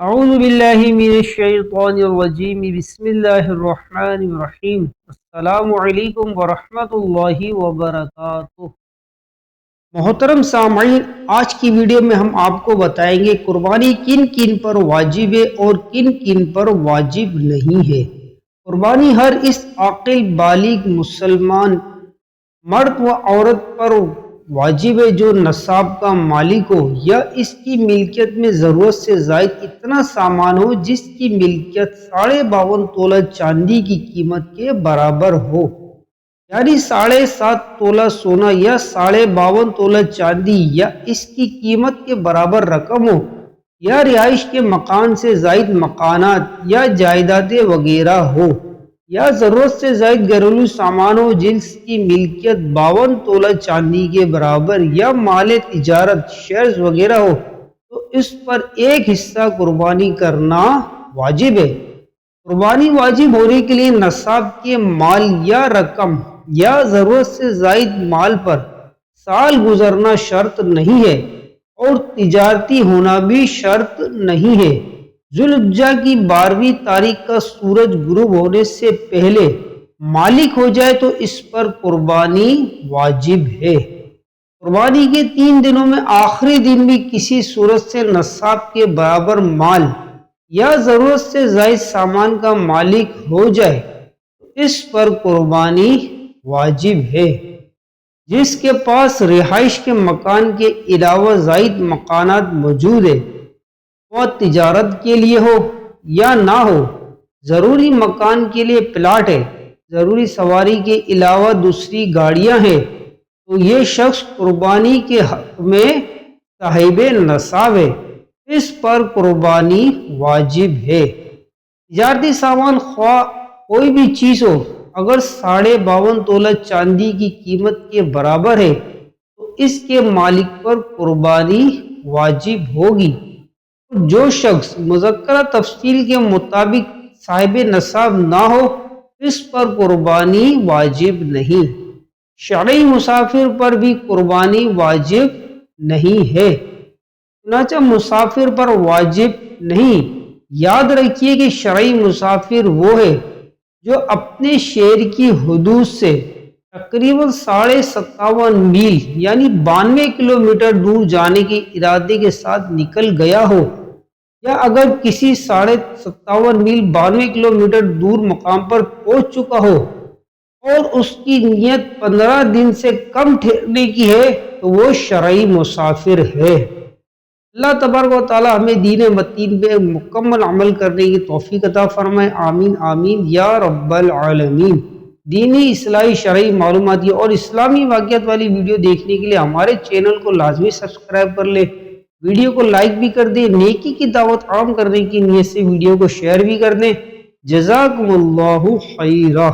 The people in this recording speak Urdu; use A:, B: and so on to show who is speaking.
A: اعوذ باللہ من الشیطان الرجیم بسم اللہ الرحمن الرحیم السلام علیکم ورحمۃ اللہ وبرکاتہ۔ محترم سامعین، آج کی ویڈیو میں ہم آپ کو بتائیں گے قربانی کن کن پر واجب ہے اور کن کن پر واجب نہیں ہے۔ قربانی ہر اس عاقل بالغ مسلمان مرد و عورت پر واجب ہے جو نصاب کا مالک ہو یا اس کی ملکیت میں ضرورت سے زائد اتنا سامان ہو جس کی ملکیت 52.5 تولہ چاندی کی قیمت کے برابر ہو، یعنی 7.5 تولہ سونا یا 52.5 تولہ چاندی یا اس کی قیمت کے برابر رقم ہو، یا رہائش کے مکان سے زائد مکانات یا جائیدادیں وغیرہ ہو، یا ضرورت سے زائد گھریلو سامان ہو جس کی ملکیت 52 تولہ چاندی کے برابر، یا مال تجارت شیئرز وغیرہ ہو، تو اس پر ایک حصہ قربانی کرنا واجب ہے۔ قربانی واجب ہونے کے لیے نصاب کے مال یا رقم یا ضرورت سے زائد مال پر سال گزرنا شرط نہیں ہے اور تجارتی ہونا بھی شرط نہیں ہے۔ ذوالحجہ کی 12ویں تاریخ کا سورج غروب ہونے سے پہلے مالک ہو جائے تو اس پر قربانی واجب ہے۔ قربانی کے 3 دنوں میں آخری دن بھی کسی صورت سے نصاب کے برابر مال یا ضرورت سے زائد سامان کا مالک ہو جائے تو اس پر قربانی واجب ہے۔ جس کے پاس رہائش کے مکان کے علاوہ زائد مکانات موجود ہے، وہ تجارت کے لیے ہو یا نہ ہو، ضروری مکان کے لیے پلاٹ ہے، ضروری سواری کے علاوہ دوسری گاڑیاں ہیں، تو یہ شخص قربانی کے حق میں صاحب نصاب ہے، اس پر قربانی واجب ہے۔ تجارتی سامان خواہ کوئی بھی چیز ہو، اگر 52.5 تولہ چاندی کی قیمت کے برابر ہے تو اس کے مالک پر قربانی واجب ہوگی۔ جو شخص مذکورہ تفصیل کے مطابق صاحب نصاب نہ ہو اس پر قربانی واجب نہیں۔ شرعی مسافر پر بھی قربانی واجب نہیں ہے، چنانچہ مسافر پر واجب نہیں۔ یاد رکھیے کہ شرعی مسافر وہ ہے جو اپنے شہر کی حدود سے تقریباً 57.5 میل یعنی 92 کلومیٹر دور جانے کے ارادے کے ساتھ نکل گیا ہو، یا اگر کسی 57.5 میل 92 کلومیٹر دور مقام پر پہنچ چکا ہو اور اس کی نیت 15 دن سے کم ٹھہرنے کی ہے تو وہ شرعی مسافر ہے۔ اللہ تبارک و تعالی ہمیں دین متین پہ مکمل عمل کرنے کی توفیق عطا فرمائے، آمین آمین یا رب العالمین۔ دینی اصلاحی شرعی معلوماتی اور اسلامی واقعات والی ویڈیو دیکھنے کے لیے ہمارے چینل کو لازمی سبسکرائب کر لیں، ویڈیو کو لائک بھی کر دیں، نیکی کی دعوت عام کرنے کی نیت سے ویڈیو کو شیئر بھی کر دیں۔ جزاکم اللہ خیرہ۔